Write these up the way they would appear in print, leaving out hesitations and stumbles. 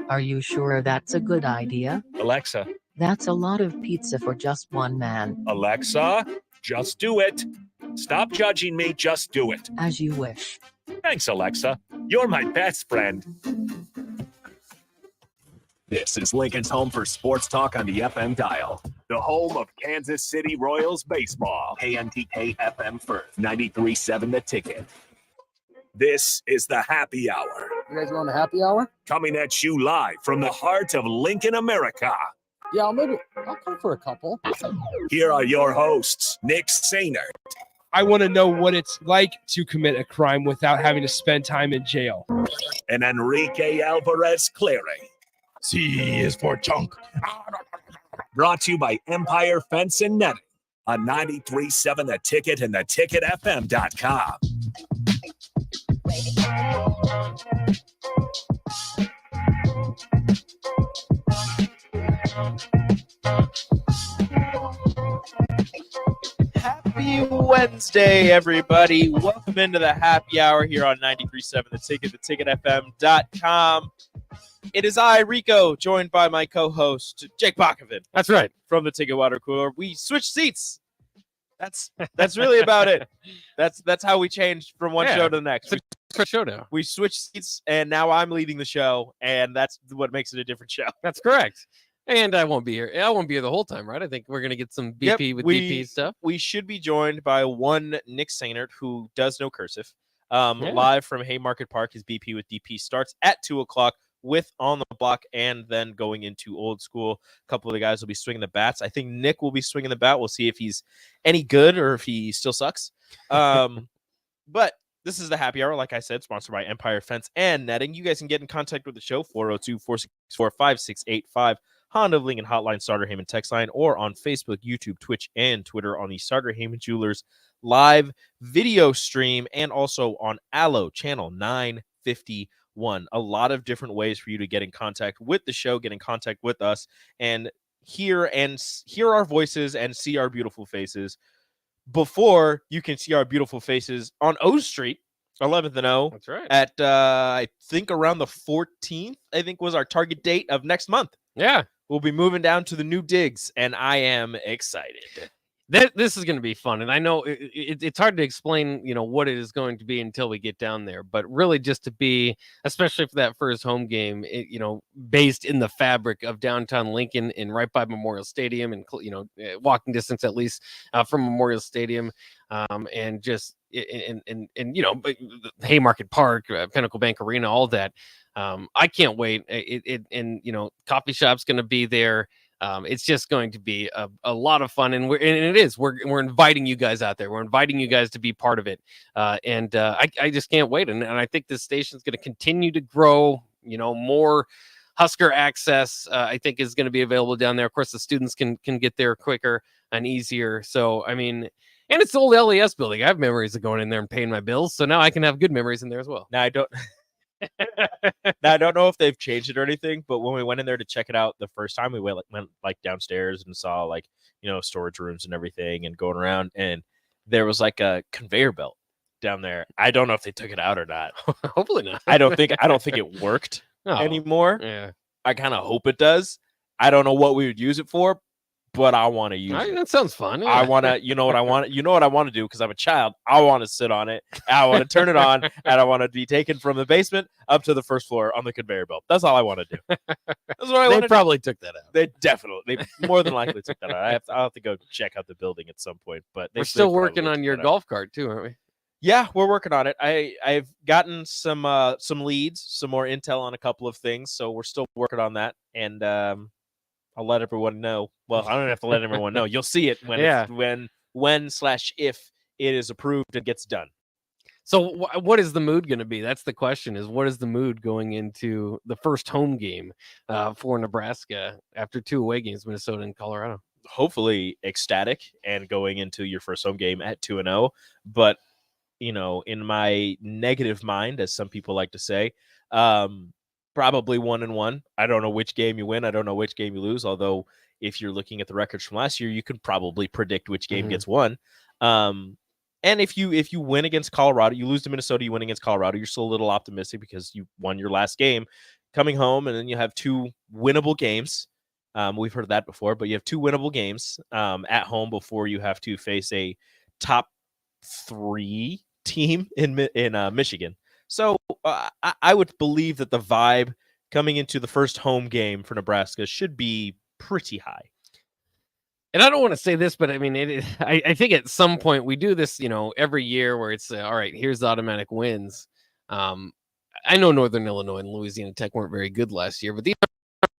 Are you sure that's a good idea? Alexa. That's a lot of pizza for just one man. Alexa, just do it. Stop judging me, just do it. As you wish. Thanks, Alexa. You're my best friend. This is Lincoln's home for sports talk on the FM dial. The home of Kansas City Royals baseball. KNTK FM Firth, 93.7 The Ticket. This is the Happy Hour. You guys want a happy hour? Coming at you live from the heart of Lincoln, America. Yeah, I'll come for a couple. Here are your hosts, Nick Sainert. I want to know what it's like to commit a crime without having to spend time in jail. And Enrique Alvarez Clary. C is for chunk. Brought to you by Empire Fence and Netting on 93.7 The Ticket and theticketfm.com. Happy Wednesday, everybody. Welcome into the happy hour here on 93.7 The Ticket, theticketfm.com. It is I, Rico, joined by my co-host, Jake Bakovic. That's right. From the Ticket Water Cooler. We switched seats. That's really about it. That's how we changed from one show to the next. It's a show now. We switched seats, and now I'm leading the show, and that's what makes it a different show. That's correct. And I won't be here. I won't be here the whole time, right? I think we're going to get some BP with DP stuff. We should be joined by one Nick Sainert, who does no cursive. Live from Haymarket Park. His BP with DP starts at 2 o'clock with On the Block, and then going into Old School. A couple of the guys will be swinging the bats. I think Nick will be swinging the bat. We'll see if he's any good or if he still sucks. But this is the happy hour, like I said, sponsored by Empire Fence and Netting. You guys can get in contact with the show, 402-464-5685, Honda of Lincoln Hotline, Starter Heyman text line, or on Facebook, YouTube, Twitch, and Twitter on the Starter Heyman Jewelers live video stream, and also on Allo channel 951. A lot of different ways for you to get in contact with the show, get in contact with us, and hear our voices and see our beautiful faces before you can see our beautiful faces on O Street, 11th and O. That's right. At I think around the 14th, I think was our target date of next month. Yeah. We'll be moving down to the new digs, and I am excited. This is going to be fun, and I know it's hard to explain, what it is going to be until we get down there. But really, just to be, especially for that first home game, based in the fabric of downtown Lincoln and right by Memorial Stadium, and walking distance at least from Memorial Stadium, and just Haymarket Park, Pinnacle Bank Arena, all that. I can't wait. Coffee shop's going to be there. It's just going to be a lot of fun, and we're inviting you guys out there. We're inviting you guys to be part of it, and I just can't wait. And I think this station is going to continue to grow. More Husker access, I think, is going to be available down there. Of course, the students can get there quicker and easier. So, I mean, and it's the old LES building. I have memories of going in there and paying my bills, so now I can have good memories in there as well. Now, I don't know if they've changed it or anything, but when we went in there to check it out the first time, we went downstairs and saw storage rooms and everything, and going around, and there was like a conveyor belt down there. I don't know if they took it out or not. Hopefully not. I don't think it worked anymore. Yeah. I kind of hope it does. I don't know what we would use it for, but I want to use it. That sounds fun. Yeah. I want to, what I want to do, because I'm a child. I want to sit on it. I want to turn it on, and I want to be taken from the basement up to the first floor on the conveyor belt. That's all I want to do. That's what I want. They probably took that out. They more than likely took that out. I'll have to go check out the building at some point. But we're still working on your golf cart too, aren't we? Yeah, we're working on it. I've gotten some leads, some more intel on a couple of things, so we're still working on that, and I'll let everyone know. Well, I don't have to let everyone know. You'll see it when/if it is approved and gets done. So what is the mood going to be? That's the question, is what is the mood going into the first home game for Nebraska after 2 away games, Minnesota and Colorado? Hopefully ecstatic, and going into your first home game at 2-0. But, in my negative mind, as some people like to say, probably 1-1. I don't know which game you win. I don't know which game you lose. Although if you're looking at the records from last year, you can probably predict which game gets won. And if you win against Colorado, you lose to Minnesota, you win against Colorado, you're still a little optimistic because you won your last game. coming home, and then you have 2 winnable games. We've heard that before, but you have 2 winnable games at home before you have to face a top 3 team in Michigan. So I would believe that the vibe coming into the first home game for Nebraska should be pretty high. And I don't want to say this, but I mean, I think at some point we do this, every year where it's all right, here's the automatic wins. I know Northern Illinois and Louisiana Tech weren't very good last year, but these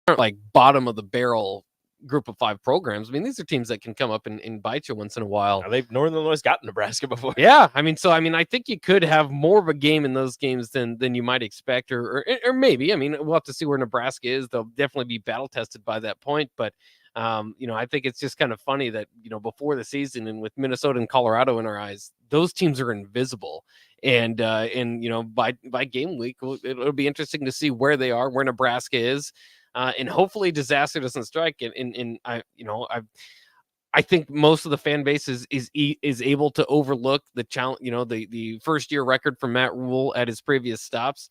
aren't like bottom of the barrel group of 5 programs. I mean, these are teams that can come up and bite you once in a while. Now, Northern Illinois got Nebraska before. Yeah, I mean, I think you could have more of a game in those games than you might expect, or maybe. I mean, we'll have to see where Nebraska is. They'll definitely be battle tested by that point, but I think it's just kind of funny that before the season and with Minnesota and Colorado in our eyes, those teams are invisible. And by game week, it'll be interesting to see where they are, where Nebraska is. And hopefully disaster doesn't strike. And I think most of the fan base is able to overlook the challenge, the first year record for Matt Rule at his previous stops,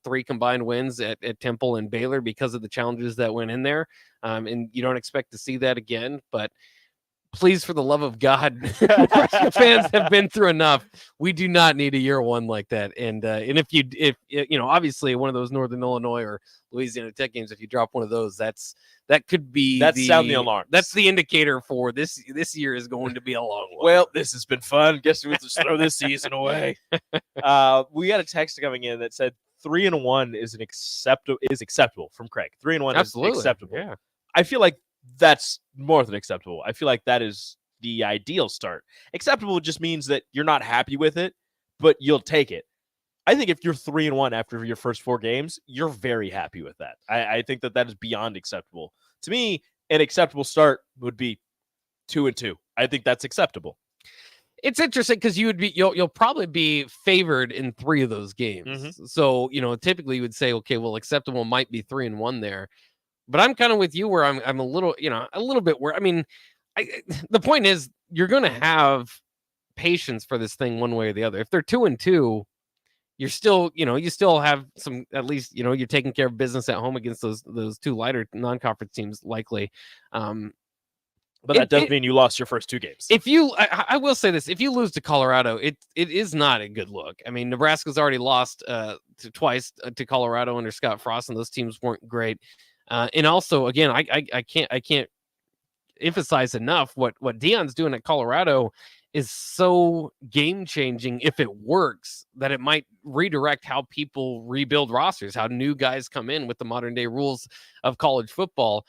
3 combined wins at Temple and Baylor because of the challenges that went in there. And you don't expect to see that again, but please, for the love of God, Nebraska fans have been through enough. We do not need a year 1 like that. And if obviously one of those Northern Illinois or Louisiana Tech games, if you drop one of those, that could be sound the alarm. That's the indicator for this year is going to be a long one. Well, this has been fun. Guess we'll just throw this season away. We got a text coming in that said 3-1 is acceptable from Craig. 3-1 is acceptable. Yeah. I feel like that's more than acceptable. I feel like that is the ideal start. Acceptable just means that you're not happy with it, but you'll take it. I think if you're 3-1 after your first 4 games, you're very happy with that. I think that is beyond acceptable. To me, an acceptable start would be 2-2. I think that's acceptable. It's interesting because you'll probably be favored in 3 of those games. Mm-hmm. So, typically you would say, okay, well, acceptable might be 3-1 there. But I'm kind of with you where I'm a little bit where, I mean, the point is you're going to have patience for this thing one way or the other. If they're 2-2, you're still, you still have some, at least, you're taking care of business at home against those 2 lighter non-conference teams likely. But that does mean you lost your first 2 games. I will say this, if you lose to Colorado, it is not a good look. I mean, Nebraska's already lost twice to Colorado under Scott Frost, and those teams weren't great. And also, again, I can't emphasize enough what Deion's doing at Colorado is so game changing if it works that it might redirect how people rebuild rosters, how new guys come in with the modern day rules of college football.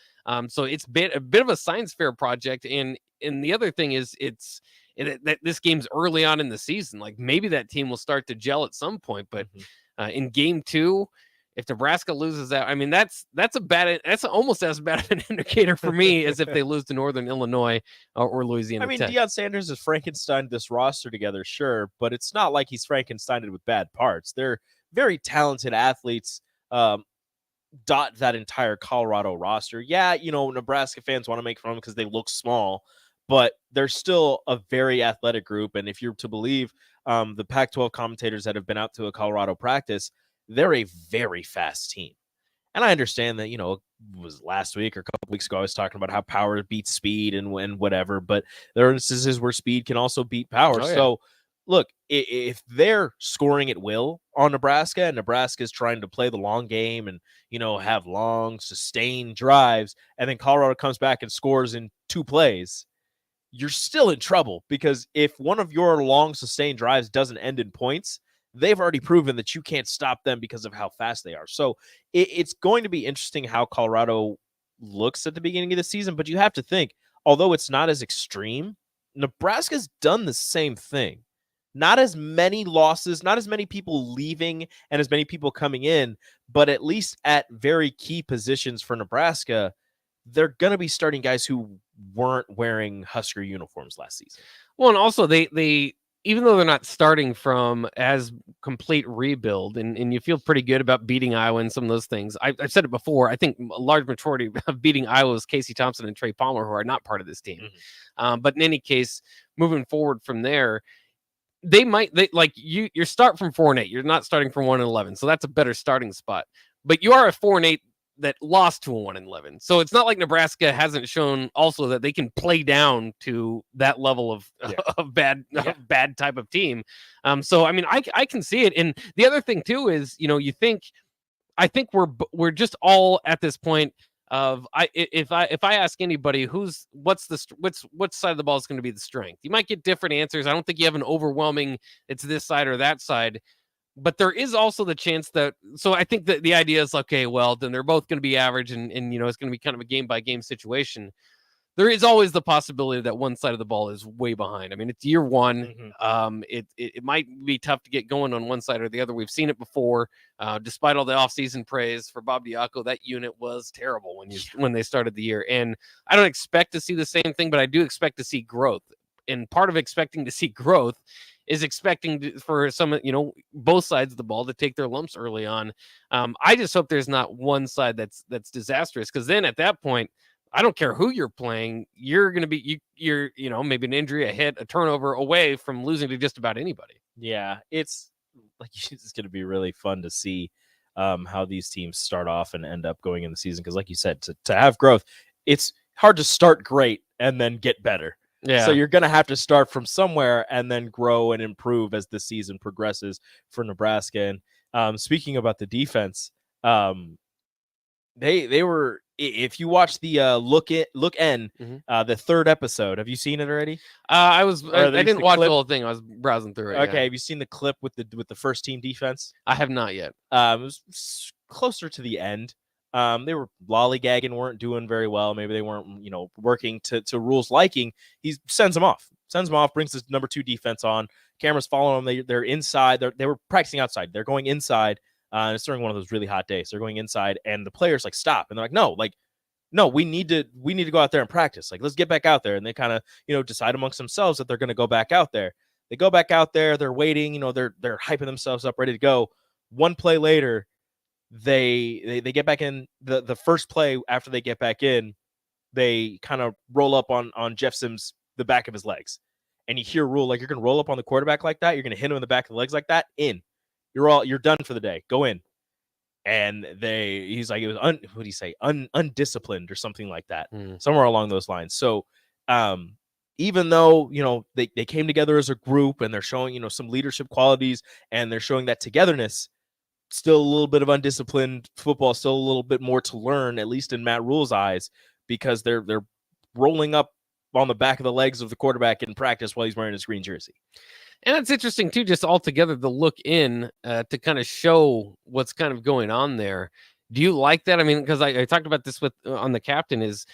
So it's been a bit of a science fair project. And the other thing is that this game's early on in the season. Like maybe that team will start to gel at some point, but in game 2, if Nebraska loses that, I mean, that's almost as bad of an indicator for me as if they lose to Northern Illinois or Louisiana Tech. Deion Sanders has Frankensteined this roster together, sure, but it's not like he's Frankensteined it with bad parts. They're very talented athletes. Dot that entire Colorado roster. Yeah, Nebraska fans want to make fun of them because they look small, but they're still a very athletic group. And if you're to believe the Pac-12 commentators that have been out to a Colorado practice, they're a very fast team. And I understand that, it was last week or a couple weeks ago, I was talking about how power beats speed and whatever, but there are instances where speed can also beat power. Oh, yeah. So, look, if they're scoring at will on Nebraska and Nebraska is trying to play the long game and, have long, sustained drives, and then Colorado comes back and scores in 2 plays, you're still in trouble because if one of your long, sustained drives doesn't end in points, they've already proven that you can't stop them because of how fast they are. So it's going to be interesting how Colorado looks at the beginning of the season, but you have to think, although it's not as extreme, Nebraska's done the same thing. Not as many losses, not as many people leaving and as many people coming in, but at least at very key positions for Nebraska, they're going to be starting guys who weren't wearing Husker uniforms last season. Well, and also they even though they're not starting from as complete rebuild, and you feel pretty good about beating Iowa and some of those things. I've said it before. I think a large majority of beating Iowa is Casey Thompson and Trey Palmer, who are not part of this team. Mm-hmm. But in any case, moving forward from there, your start from 4-8. You're not starting from 1-11, so that's a better starting spot. but you are a 4-8 that lost to a 1-11. So it's not like Nebraska hasn't shown also that they can play down to that level of, of bad type of team. So I mean, I can see it. And the other thing too is, I think we're just all at this point of if I ask anybody what side of the ball is going to be the strength, you might get different answers. I don't think you have an overwhelming it's this side or that side. But there is also the chance that, so I think that the idea is, okay, well, then they're both going to be average and it's going to be kind of a game by game situation. There is always the possibility that one side of the ball is way behind. I mean, it's year one. Mm-hmm. It might be tough to get going on one side or the other. We've seen it before. Despite all the offseason praise for Bob Diaco, that unit was terrible when they started the year. And I don't expect to see the same thing, but I do expect to see growth. And part of expecting to see growth is expecting for some, both sides of the ball to take their lumps early on. I just hope there's not one side that's disastrous, because then at that point, I don't care who you're playing, you're going to be, you're maybe an injury, a hit, a turnover away from losing to just about anybody. Yeah, it's going to be really fun to see how these teams start off and end up going in the season, because like you said, to have growth, it's hard to start great and then get better. Yeah. So you're going to have to start from somewhere and then grow and improve as the season progresses for Nebraska. And speaking about the defense, they were, if you watch the Look N, the third episode, have you seen it already? I didn't watch the whole thing. I was browsing through it. Okay. Yeah. Have you seen the clip with the first team defense? I have not yet. It was closer to the end. They were lollygagging, weren't doing very well. Maybe they weren't, working to Rule's liking. He sends them off, brings his number 2 defense on. Cameras following them. They're inside. They were practicing outside. They're going inside. And it's during one of those really hot days. They're going inside, and the players stop, and they're like, no, we need to go out there and practice. Let's get back out there. And they kind of, decide amongst themselves that they're going to go back out there. They go back out there. They're waiting. They're hyping themselves up, ready to go. One play later, they get back in. The first play after they get back in, they kind of roll up on Jeff Sims, the back of his legs, and you hear Rule you're going to roll up on the quarterback like that. You're going to hit him in the back of the legs like that. You're done for the day. Go in. And he's like, it was what do you say? Undisciplined or something like that, somewhere along those lines. So, even though, they came together as a group and they're showing, some leadership qualities and they're showing that togetherness, still a little bit of undisciplined football, still a little bit more to learn, at least in Matt Rule's eyes, because they're rolling up on the back of the legs of the quarterback in practice while he's wearing his green jersey. And it's interesting too, just altogether, the look in to kind of show what's kind of going on there. Do you like that? I mean, because I talked about this with on the captain is,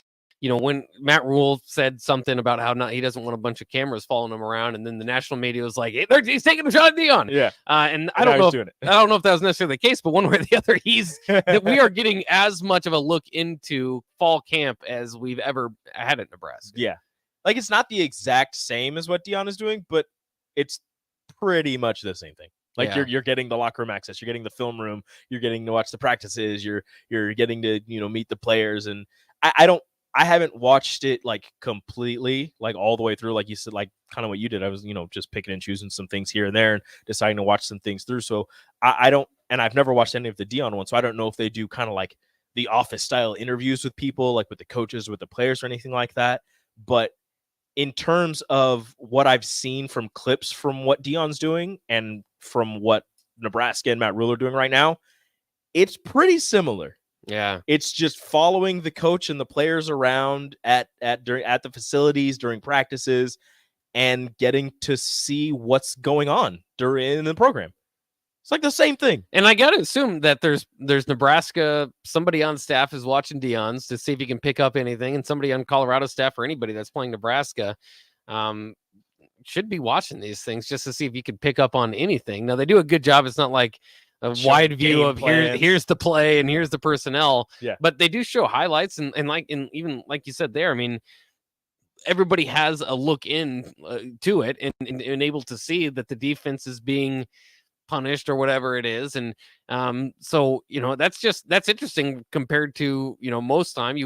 when Matt Rule said something about how he doesn't want a bunch of cameras following him around, and then the national media was like, hey, he's taking a shot at Dion. Yeah. And I don't know if that was necessarily the case, but one way or the other, that we are getting as much of a look into fall camp as we've ever had at Nebraska. Yeah. It's not the exact same as what Dion is doing, but it's pretty much the same thing. You're getting the locker room access, you're getting the film room, you're getting to watch the practices, you're getting to meet the players. And I haven't watched it completely all the way through, like you said, kind of what you did. I was just picking and choosing some things here and there and deciding to watch some things through. So I don't, and I've never watched any of the Dion ones, so I don't know if they do kind of the office style interviews with people, with the coaches, with the players, or anything like that. But in terms of what I've seen from clips from what Dion's doing and from what Nebraska and Matt Rule are doing right now, it's pretty similar. Yeah. It's just following the coach and the players around at the facilities during practices and getting to see what's going on in the program. It's the same thing. And I got to assume that there's Nebraska, somebody on staff is watching Dion's to see if he can pick up anything, and somebody on Colorado staff or anybody that's playing Nebraska should be watching these things just to see if you can pick up on anything. Now, they do a good job. It's not like a wide view of here's the play and here's the personnel. Yeah. But they do show highlights and even like you said there, I mean, everybody has a look in to it and able to see that the defense is being punished or whatever it is. And so, that's interesting compared to, most time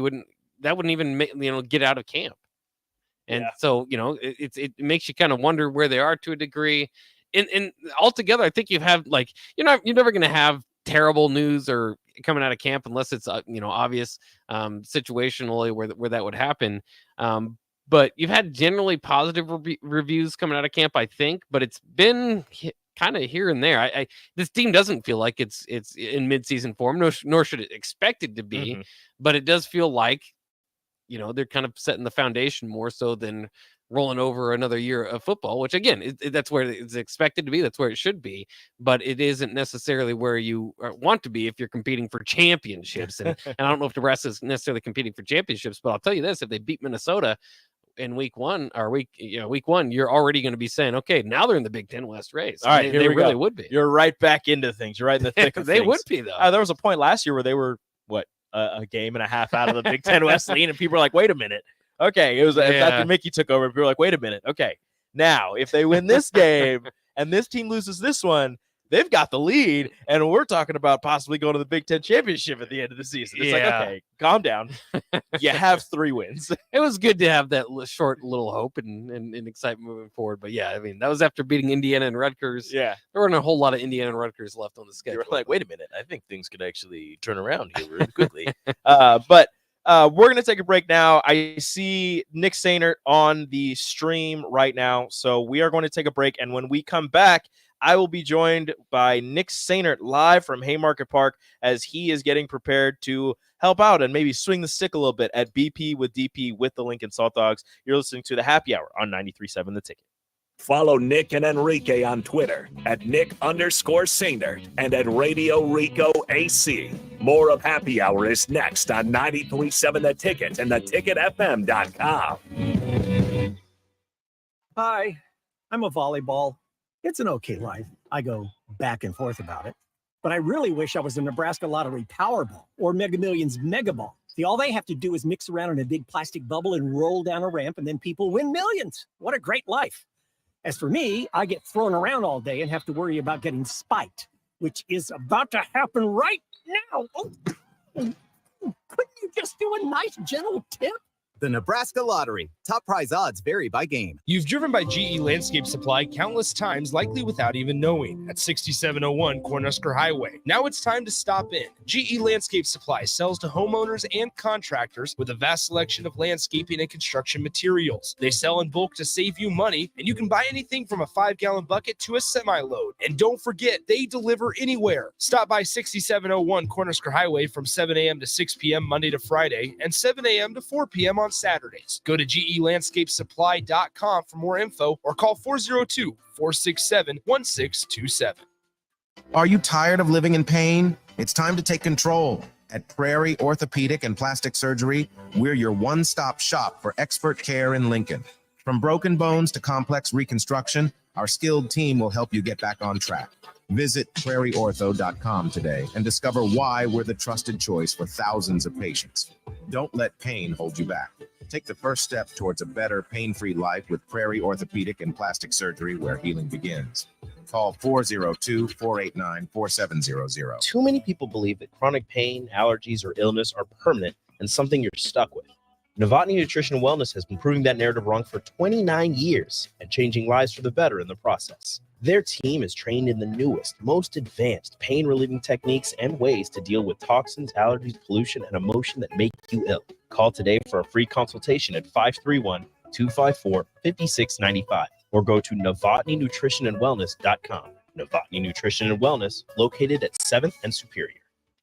that wouldn't even get out of camp. And so, it makes you kind of wonder where they are to a degree. And altogether, I think you have you're never going to have terrible news or coming out of camp unless it's obvious situationally where that would happen. But you've had generally positive reviews coming out of camp, I think, but it's been kind of here and there. This team doesn't feel like it's in midseason form, nor should it expect it to be, but it does feel like, they're kind of setting the foundation more so than rolling over another year of football, which again, that's where it's expected to be. That's where it should be, but it isn't necessarily where you want to be if you're competing for championships. And I don't know if Nebraska is necessarily competing for championships, but I'll tell you this, if they beat Minnesota in week one, you're already going to be saying, okay, now they're in the Big Ten West race. All right, they really would be. You're right back into things. You're right in the thick of They things. would be, though. There was a point last year where they were, a game and a half out of the Big Ten West lead, and people were like, wait a minute. Okay, it was after Mickey took over, people were like, wait a minute. Okay, now if they win this game and this team loses this one, they've got the lead, and we're talking about possibly going to the Big Ten championship at the end of the season. It's like, okay, calm down. You have 3 wins. It was good to have that short little hope and excitement moving forward. But yeah, I mean, that was after beating Indiana and Rutgers. Yeah. There weren't a whole lot of Indiana and Rutgers left on the schedule. You were like, wait a minute. I think things could actually turn around here really quickly. But we're going to take a break now. I see Nick Sainert on the stream right now. So we are going to take a break. And when we come back, I will be joined by Nick Sainert live from Haymarket Park as he is getting prepared to help out and maybe swing the stick a little bit at BP with DP with the Lincoln Salt Dogs. You're listening to the Happy Hour on 93.7 The Ticket. Follow Nick and Enrique on Twitter at Nick_Sainert and at Radio Rico AC. More of Happy Hour is next on 93.7 The Ticket and theticketfm.com. Hi, I'm a volleyball. It's an okay life. I go back and forth about it. But I really wish I was a Nebraska Lottery Powerball or Mega Millions Mega Ball. See, all they have to do is mix around in a big plastic bubble and roll down a ramp, and then people win millions. What a great life. As for me, I get thrown around all day and have to worry about getting spiked, which is about to happen right now. Oh, couldn't you just do a nice, gentle tip? The Nebraska Lottery. Top prize odds vary by game. You've driven by GE Landscape Supply countless times, likely without even knowing, at 6701 Cornhusker Highway. Now it's time to stop in. GE Landscape Supply sells to homeowners and contractors with a vast selection of landscaping and construction materials. They sell in bulk to save you money, and you can buy anything from a 5-gallon bucket to a semi-load. And don't forget, they deliver anywhere. Stop by 6701 Cornhusker Highway from 7 a.m. to 6 p.m. Monday to Friday and 7 a.m. to 4 p.m. on Saturdays. Go to GELandscapeSupply.com for more info or call 402-467-1627. Are you tired of living in pain? It's time to take control. At Prairie Orthopedic and Plastic Surgery, we're your one-stop shop for expert care in Lincoln. From broken bones to complex reconstruction, our skilled team will help you get back on track. Visit prairieortho.com today and discover why we're the trusted choice for thousands of patients. Don't let pain hold you back. Take the first step towards a better, pain-free life with Prairie Orthopedic and Plastic Surgery, where healing begins. Call 402-489-4700. Too many people believe that chronic pain, allergies, or illness are permanent and something you're stuck with. Novotny Nutrition and Wellness has been proving that narrative wrong for 29 years and changing lives for the better in the process. Their team is trained in the newest, most advanced pain-relieving techniques and ways to deal with toxins, allergies, pollution, and emotion that make you ill. Call today for a free consultation at 531-254-5695 or go to NovotnyNutritionandWellness.com. Novotny Nutrition and Wellness, located at 7th and Superior.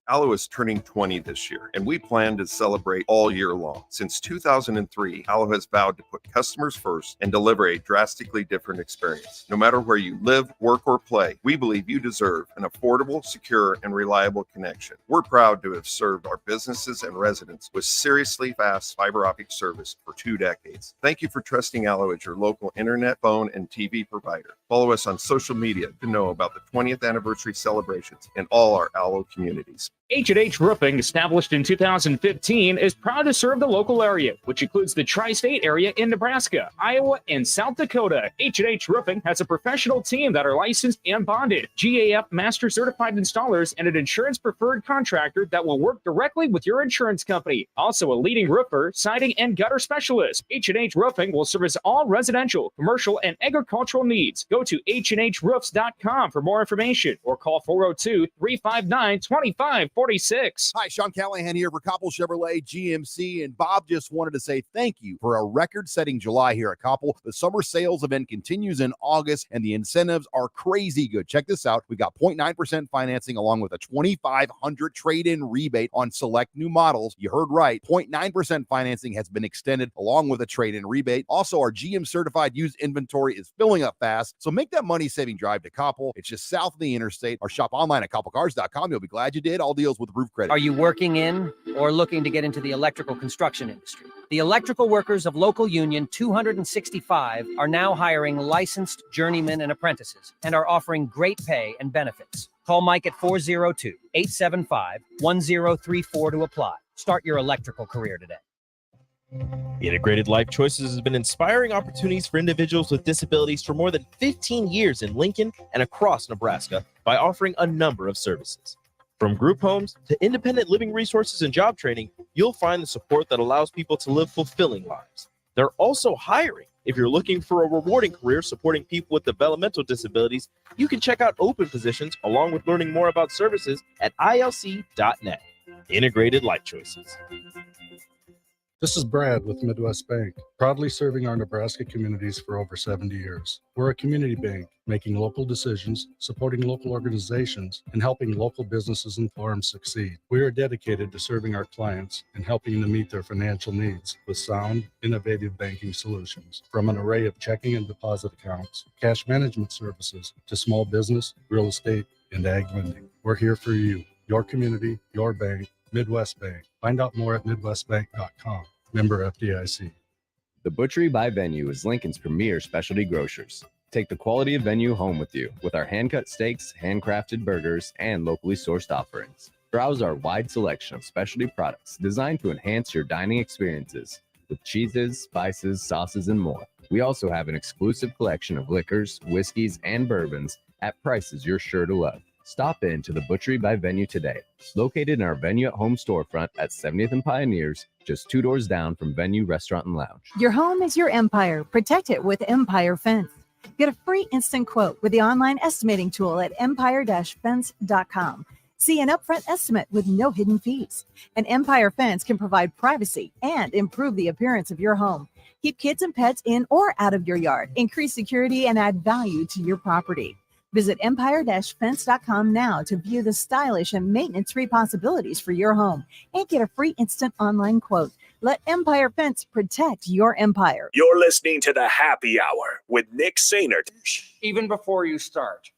Aloe is turning 20 this year, and we plan to celebrate all year long. Since 2003, Aloe has vowed to put customers first and deliver a drastically different experience. No matter where you live, work, or play, we believe you deserve an affordable, secure, and reliable connection. We're proud to have served our businesses and residents with seriously fast fiber optic service for 2 decades. Thank you for trusting Aloe as your local internet, phone, and TV provider. Follow us on social media to know about the 20th anniversary celebrations in all our Aloe communities. H&H Roofing, established in 2015, is proud to serve the local area, which includes the tri-state area in Nebraska, Iowa, and South Dakota. H&H Roofing has a professional team that are licensed and bonded, GAF Master Certified Installers, and an insurance-preferred contractor that will work directly with your insurance company. Also a leading roofer, siding, and gutter specialist. H&H Roofing will service all residential, commercial, and agricultural needs. Go to HNHroofs.com for more information or call 402-359-25 46. Hi, Sean Callahan here for Koppel Chevrolet GMC, and Bob just wanted to say thank you for a record-setting July here at Koppel. The summer sales event continues in August, and the incentives are crazy good. Check this out. We got 0.9% financing along with a $2,500 trade-in rebate on select new models. You heard right. 0.9% financing has been extended along with a trade-in rebate. Also, our GM certified used inventory is filling up fast, so make that money-saving drive to Koppel. It's just south of the interstate, or shop online at koppelcars.com. You'll be glad you did. All deals with roof credit. Are you working in or looking to get into the electrical construction industry? The electrical workers of Local Union 265 are now hiring licensed journeymen and apprentices and are offering great pay and benefits. Call Mike at 402-875-1034 to apply. Start your electrical career today. Integrated Life Choices has been inspiring opportunities for individuals with disabilities for more than 15 years in Lincoln and across Nebraska by offering a number of services. From group homes to independent living resources and job training, you'll find the support that allows people to live fulfilling lives. They're also hiring. If you're looking for a rewarding career supporting people with developmental disabilities, you can check out open positions along with learning more about services at ilc.net. Integrated Life Choices. This is Brad with Midwest Bank, proudly serving our Nebraska communities for over 70 years. We're a community bank, making local decisions, supporting local organizations, and helping local businesses and farms succeed. We are dedicated to serving our clients and helping them meet their financial needs with sound, innovative banking solutions. From an array of checking and deposit accounts, cash management services, to small business, real estate, and ag lending. We're here for you, your community, your bank, Midwest Bank. Find out more at midwestbank.com. Member FDIC. The Butchery by Venue is Lincoln's premier specialty grocers. Take the quality of Venue home with you with our hand-cut steaks, handcrafted burgers, and locally sourced offerings. Browse our wide selection of specialty products designed to enhance your dining experiences with cheeses, spices, sauces, and more. We also have an exclusive collection of liquors, whiskeys, and bourbons at prices you're sure to love. Stop in to the Butchery by Venue today, located in our Venue at Home storefront at 70th and Pioneers, just 2 doors down from Venue Restaurant and Lounge. Your home is your empire. Protect it with Empire Fence. Get a free instant quote with the online estimating tool at empire-fence.com. See an upfront estimate with no hidden fees. An Empire Fence can provide privacy and improve the appearance of your home. Keep kids and pets in or out of your yard. Increase security and add value to your property. Visit empire-fence.com now to view the stylish and maintenance-free possibilities for your home and get a free instant online quote. Let Empire Fence protect your empire. You're listening to the Happy Hour with Nick Sainert. Even before you start.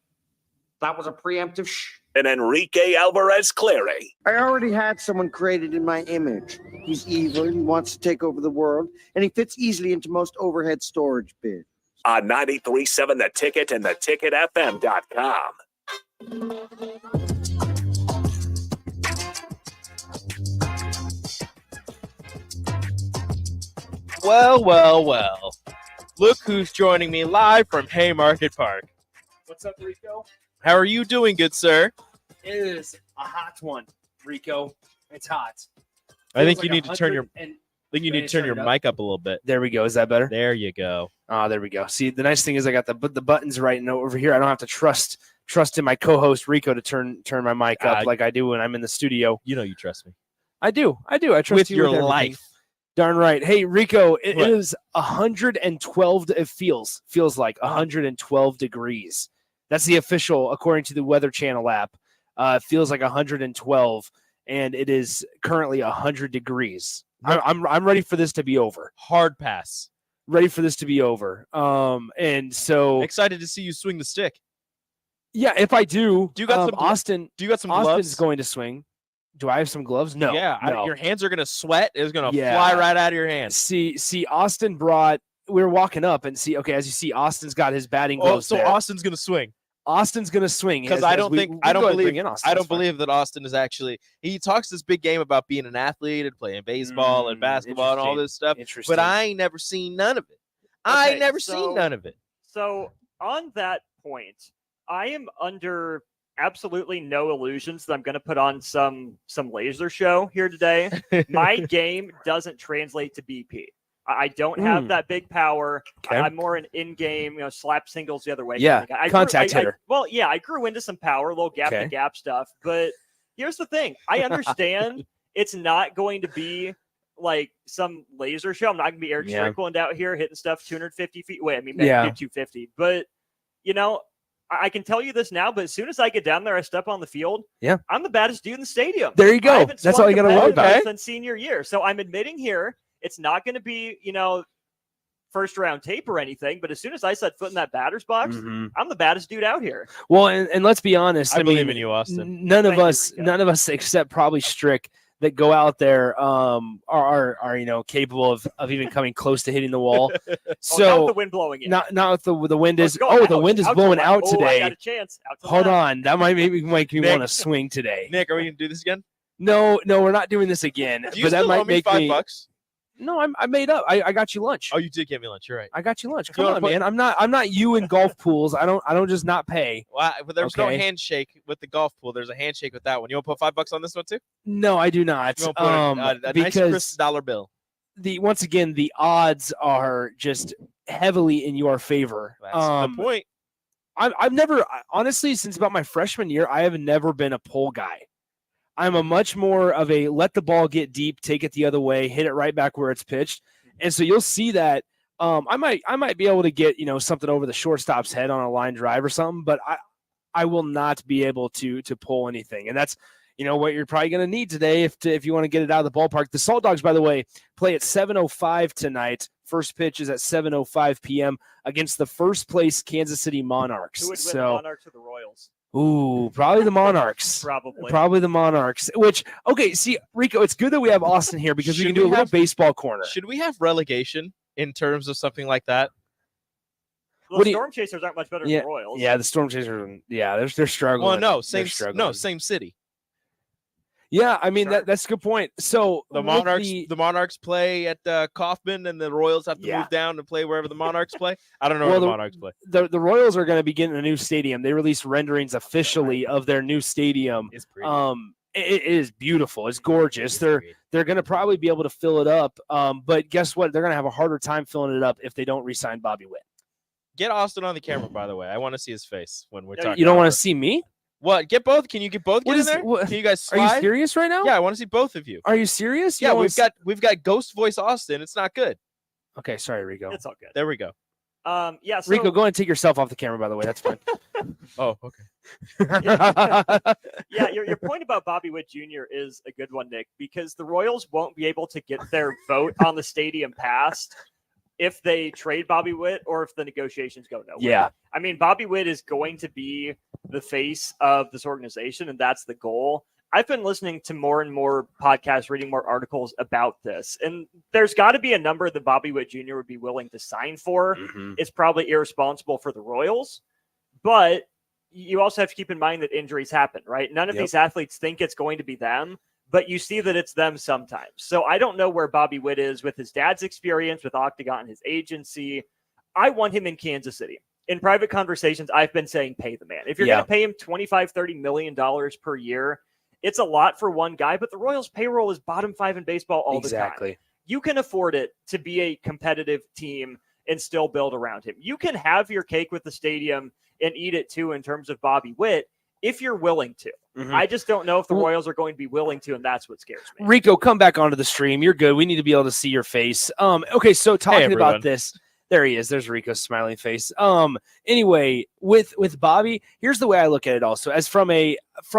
That was a preemptive shh. And Enrique Alvarez Clary. I already had someone created in my image. He's evil, he wants to take over the world, and he fits easily into most overhead storage bins. On 93.7 The Ticket and theticketfm.com. Well. Look who's joining me live from Haymarket Park. What's up, Rico? How are you doing, good sir? It is a hot one, Rico. It's hot. I think you need to turn your mic up a little bit. There we go. Is that better? There you go. Oh, there we go. See, the nice thing is I got the buttons right now over here. I don't have to trust in my co-host Rico to turn my mic up like I do when I'm in the studio. You know you trust me. I do. I trust with you your with life. Darn right. Hey, Rico, it is 112. It feels like 112 degrees. That's the official, according to the Weather Channel app. It feels like 112, and it is currently 100 degrees. I'm ready for this to be over. Hard pass. Ready for this to be over. And so excited to see you swing the stick. Yeah, if I do. Do you got some Austin? Do you got some Austin's gloves? going to swing. Do I have some gloves? No. Yeah, no. Your hands are gonna sweat. It's gonna fly right out of your hands. See, Austin brought. We were walking up and see. Okay, as you see, Austin's got his batting gloves. So Austin's gonna swing. Austin's gonna swing because I don't believe that Austin is actually. He talks this big game about being an athlete and playing baseball and basketball and all this stuff. But I ain't never seen none of it. I ain't never seen none of it. So on that point, I am under absolutely no illusions that I'm going to put on some laser show here today. My game doesn't translate to BP. I don't have that big power. Okay. I'm more an in-game, slap singles the other way. Yeah, I contact hitter. I grew into some power, a little gap to gap stuff, but Here's the thing. I understand it's not going to be like some laser show. I'm not going to be Eric Yeah. Strickland out here hitting stuff 250 feet. Wait, I mean, maybe Yeah. 250. But, you know, I can tell you this now, but as soon as I get down there, I step on the field. Yeah. I'm the baddest dude in the stadium. There you go. I haven't That's swung all you gotta worry competitive about. since senior year. So I'm admitting here, it's not going to be, you know, first round tape or anything. But as soon as I set foot in that batter's box, Mhm. I'm the baddest dude out here. Well, and let's be honest. I I believe mean, in you, Austin. None of us except probably Strick that go out there are you know capable of even coming close to hitting the wall. So not with the wind blowing in. Not with the wind is. It's going Oh, the out. wind is Out to blowing left. out Oh, I today. got a chance. Out to Hold left. on, that might make me Nick. want to swing today. Nick, are we gonna do this again? No, we're not doing this again. Do you but that still might owe me make $5? No, I made up. I got you lunch. Oh, you did get me lunch. You're right. I got you lunch. You Come wanna on, put- man. I'm not you in golf pools. I don't just not pay. Well, but there's no Okay. handshake with the golf pool. There's a handshake with that one. You want to put $5 on this one too? No, I do not. You want to put a nice because crisp dollar bill? once again the odds are just heavily in your favor. That's the point. I've never honestly since about my freshman year I have never been a pull guy. I'm a much more of a let the ball get deep, take it the other way, hit it right back where it's pitched, and so you'll see that. I might be able to get something over the shortstop's head on a line drive or something, but I will not be able to pull anything, and that's what you're probably going to need today if you want to get it out of the ballpark. The Salt Dogs, by the way, play at 7:05 tonight. First pitch is at 7:05 p.m. against the first place Kansas City Monarchs. Who would win, the So, Monarchs or the Royals? ooh, probably the Monarchs. Probably the Monarchs. Which, okay, see, Rico, it's good that we have Austin here because we Should can do a we little have- baseball corner. Should we have relegation in terms of something like that? Well, What the do you- Storm Chasers aren't much better Yeah, than the Royals. yeah, the Storm Chasers. Yeah, they're struggling. Well, no, They're same struggling. same city. Yeah, I mean that's a good point. So The with Monarchs play at Kaufman, and the Royals have to Yeah. move down and play wherever the Monarchs play. I don't know Well, where the Monarchs play. the Royals are going to be getting a new stadium. They released renderings officially of their new stadium. It's pretty. It is beautiful. It's gorgeous. They're going to probably be able to fill it up. But guess what? They're going to have a harder time filling it up if they don't re-sign Bobby Witt. Get Austin on the camera, by the way. I want to see his face when we're talking. You don't want about to see me? What? Get both? Can you get both? What Get in is- there? what- Can you guys Are you slide? serious right now? Yeah, I want to see both of you. Are you serious? You Yeah, don't wanna we've got Ghost Voice Austin. It's not good. Okay, sorry, Rico. It's all good. There we go. Yeah. So, Rico, go ahead and take yourself off the camera, by the way. That's fine. Oh, okay. yeah, your point about Bobby Witt Jr. is a good one, Nick, because the Royals won't be able to get their vote on the stadium passed if they trade Bobby Witt or if the negotiations go nowhere. Yeah. I mean, Bobby Witt is going to be the face of this organization, and that's the goal. I've been listening to more and more podcasts, reading more articles about this, and there's got to be a number that Bobby Witt Jr. would be willing to sign for. Mm-hmm. It's probably irresponsible for the Royals, but you also have to keep in mind that injuries happen, right? None of Yep. these athletes think it's going to be them, but you see that it's them sometimes. So I don't know where Bobby Witt is with his dad's experience with Octagon, his agency. I want him in Kansas City. In private conversations, I've been saying pay the man. If you're Yeah. going to pay him $25-30 million per year, it's a lot for one guy, but the Royals payroll is bottom 5 in baseball all the time. Exactly. You can afford it to be a competitive team and still build around him. You can have your cake with the stadium and eat it too in terms of Bobby Witt if you're willing to. Mhm. I just don't know if the Royals are going to be willing to, and that's what scares me. Rico, come back onto the stream. You're good. We need to be able to see your face. Okay, so talking everyone. about this, there he is. There's Rico's smiling face. Anyway, with Bobby, here's the way I look at it. Also, as from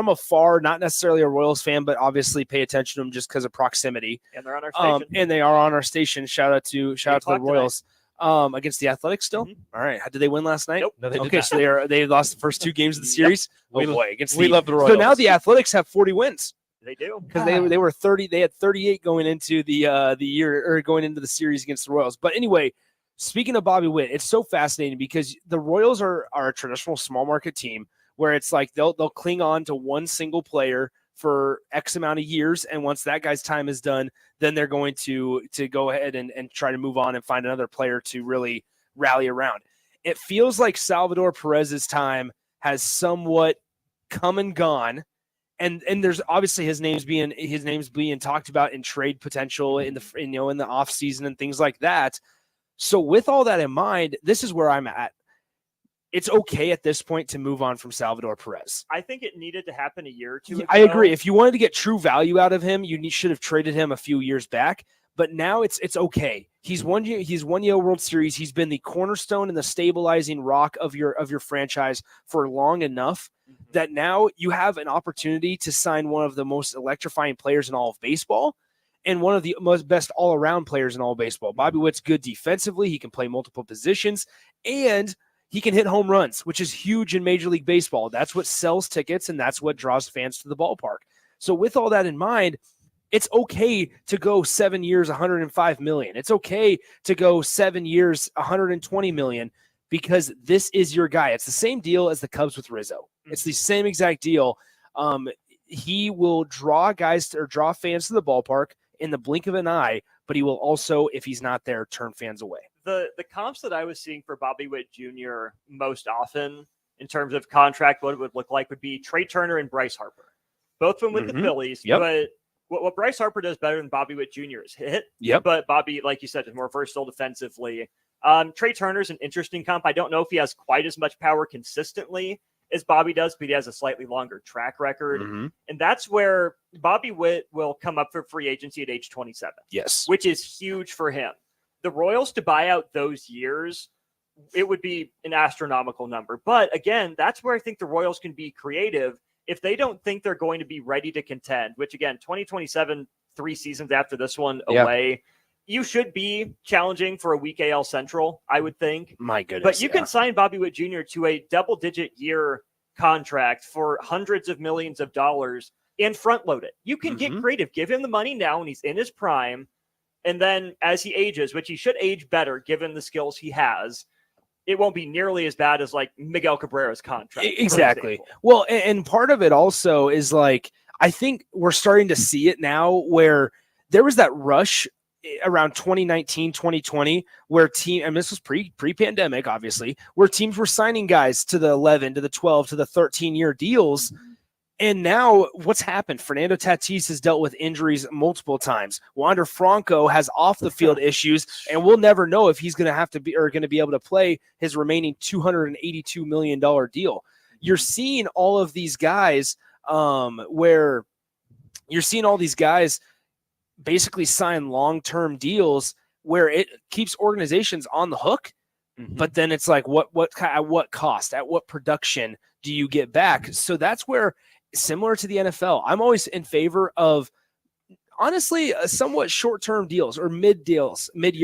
afar, not necessarily a Royals fan, but obviously pay attention to them just because of proximity. And they're on our station. And they are on our station. Shout out to the o'clock tonight. Royals. Against the Athletics still. All right. Did they win last night? Nope. No, they did Okay, not. so they lost the first 2 games of the series. We- Oh boy, against we love the So Royals. now the Athletics have 40 wins They do. because they were 30. They had 38 going into the year or going into the series against the Royals. But anyway, speaking of Bobby Witt, it's so fascinating because the Royals are a traditional small market team where it's like they'll cling on to one single player for X amount of years, and once that guy's time is done, then they're going to go ahead and try to move on and find another player to really rally around. It feels like Salvador Perez's time has somewhat come and gone. And there's obviously his name's being talked about in trade potential in the off season and things like that. So with all that in mind, this is where I'm at. it's okay at this point to move on from Salvador Perez. I think it needed to happen a year or two ago. I agree. If you wanted to get true value out of him, should have traded him a few years back. But now it's okay. He's won Yale World Series. He's been the cornerstone and the stabilizing rock of your franchise for long enough that now you have an opportunity to sign one of the most electrifying players in all of baseball and one of the best all-around players in all of baseball. Bobby Witt's good defensively. He can play multiple positions, and he can hit home runs, which is huge in Major League Baseball. That's what sells tickets, and that's what draws fans to the ballpark. So with all that in mind, it's okay to go 7 years, $105 million. It's okay to go 7 years, $120 million, because this is your guy. It's the same deal as the Cubs with Rizzo. It's the same exact deal. He will draw fans to the ballpark in the blink of an eye, but he will also, if he's not there, turn fans away. The comps that I was seeing for Bobby Witt Jr. most often in terms of contract, what it would look like would be Trey Turner and Bryce Harper, both of them with the Phillies. Yep. But what Bryce Harper does better than Bobby Witt Jr. is hit. Yep. But Bobby, like you said, is more versatile defensively. Trey Turner's an interesting comp. I don't know if he has quite as much power consistently as Bobby does, but he has a slightly longer track record. And that's where Bobby Witt will come up for free agency at age 27. Yes. Which is huge for him. The Royals to buy out those years, it would be an astronomical number. But again, that's where I think the Royals can be creative. If they don't think they're going to be ready to contend, which again, 2027, 3 seasons after this one away, you should be challenging for a weak AL Central, I would think. My goodness. But you can sign Bobby Witt Jr. to a double-digit year contract for hundreds of millions of dollars and front load it. You can get creative. Give him the money now when he's in his prime. And then as he ages, which he should age better given the skills he has, it won't be nearly as bad as like Miguel Cabrera's contract. Exactly. Well, and part of it also is like, I think we're starting to see it now where there was that rush around 2019, 2020, where and this was pre-pandemic, obviously, where teams were signing guys to the 11, to the 12, to the 13-year deals. And now what's happened? Fernando Tatis has dealt with injuries multiple times. Wander Franco has off the field issues, and we'll never know if he's going to be able to play his remaining $282 million deal. You're seeing all of these guys basically sign long-term deals where it keeps organizations on the hook. But then it's like, at what cost, at what production do you get back? So that's where, similar to the NFL, I'm always in favor of, honestly, somewhat short-term deals or mid-year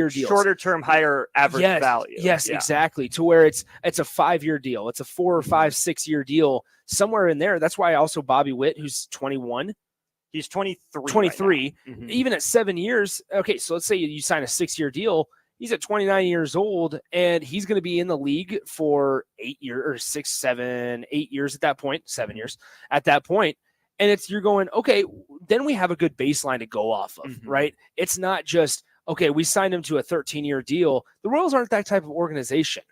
deals. Shorter term, higher average value. Yes, exactly. To where it's a 5-year deal. It's a 4 or 5, 6-year deal, somewhere in there. That's why also Bobby Witt, who's 21. He's 23. 23. Right even at 7 years. Okay, so let's say you sign a 6-year deal. He's at 29 years old, and he's going to be in the league for 8 years or 6, 7, 8 years at that point, 7 years at that point. And you're going, okay, then we have a good baseline to go off of, right? It's not just, okay, we signed him to a 13-year deal. The Royals aren't that type of organization.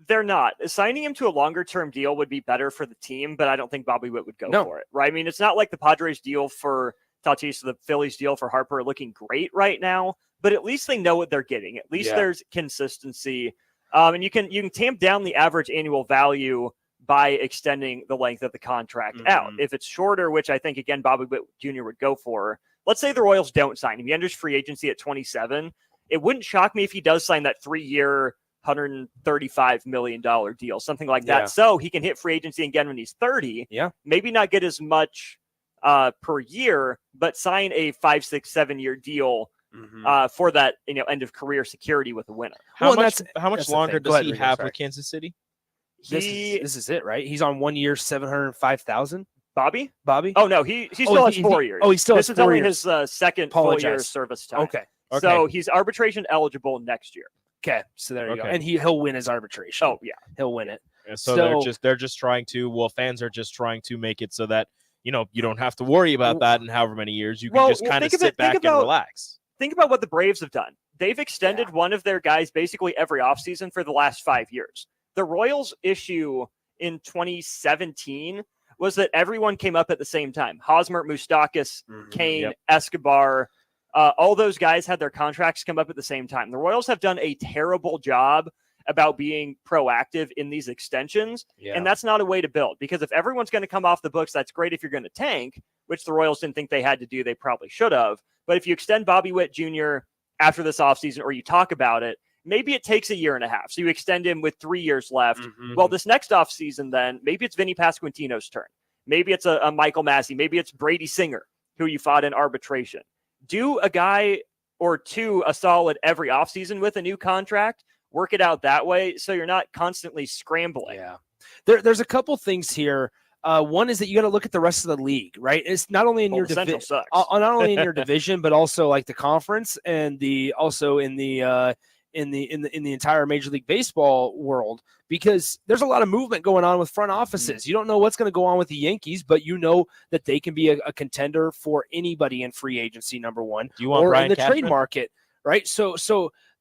They're not. Signing him to a longer-term deal would be better for the team, but I don't think Bobby Witt would go for it, right? I mean, it's not like the Padres deal for Tatis or the Phillies deal for Harper are looking great right now, but at least they know what they're getting. At least there's consistency. And you can tamp down the average annual value by extending the length of the contract out. If it's shorter, which I think, again, Bobby Witt Jr. would go for, let's say the Royals don't sign him. He enters free agency at 27. It wouldn't shock me if he does sign that 3-year, $135 million deal, something like that. So he can hit free agency again when he's 30. Maybe not get as much per year, but sign a 5, 6, 7-year deal for that, end of career security with a winner. How much longer does he have with Kansas City? This is it, right? He's on 1 year, $705,000. Bobby? Oh no, he still has 4 years. Oh, he still has 4 years. This is only his second full year of service time. Okay. So he's arbitration eligible next year. Okay, so there you go. And he'll win his arbitration. Oh yeah, he'll win it. So they're just trying to. Fans are just trying to make it so that you don't have to worry about that in however many years. You can just kind of sit back and relax. Think about what the Braves have done. They've extended one of their guys basically every offseason for the last 5 years. The Royals' issue in 2017 was that everyone came up at the same time. Hosmer, Moustakas, Kane, Escobar, all those guys had their contracts come up at the same time. The Royals have done a terrible job about being proactive in these extensions. And that's not a way to build, because if everyone's going to come off the books, that's great if you're going to tank, which the Royals didn't think they had to do. They probably should have. But if you extend Bobby Witt Jr. after this offseason, or you talk about it, maybe it takes a year and a half. So you extend him with 3 years left. Well, this next offseason, then maybe it's Vinny Pasquantino's turn. Maybe it's a Michael Massey. Maybe it's Brady Singer, who you fought in arbitration. Do a guy or two a solid every offseason with a new contract. Work it out that way so you're not constantly scrambling. Yeah. There's a couple things here. One is that you got to look at the rest of the league, right? It's not only in your Central sucks. not only in your division, but also like the conference and also in the entire Major League Baseball world, because there's a lot of movement going on with front offices. You don't know what's going to go on with the Yankees, but you know that they can be a contender for anybody in free agency, number one, Do you want or Brian in the trade Cashman? market, right? So